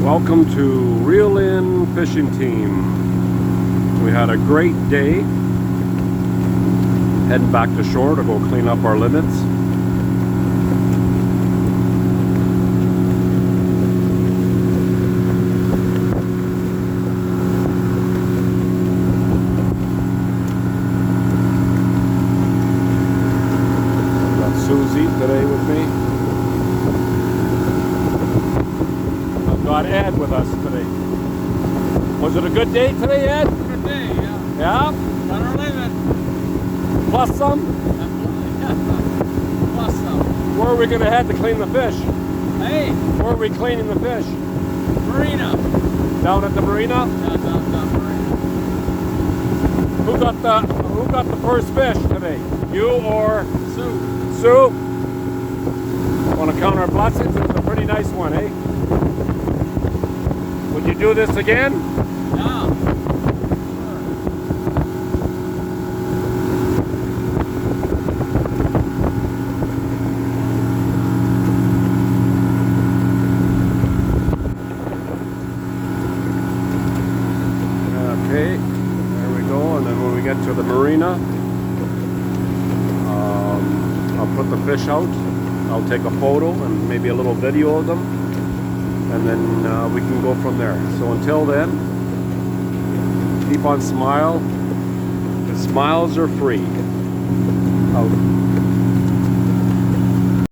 Welcome to Reel In Fishing Team. We had a great day. Heading back to shore to go clean up our limits. Got Susie today with me. Got Ed with us today. Was it a good day today, Ed? Good day, yeah. Yeah? Got our limit. Plus some? Plus some. Where are we going to head to clean the fish? Hey, Where are we cleaning the fish? marina. Down at the marina? Yeah, down marina. Who got the first fish today? You or Sue. Sue? Want to count our blessings? It was a pretty nice one, eh? Would you do this again? Yeah. Okay, there we go. And then when we get to the marina, I'll put the fish out. I'll take a photo and maybe a little video of them, and then we can go from there. So until then, keep on smile. The smiles are free. Out.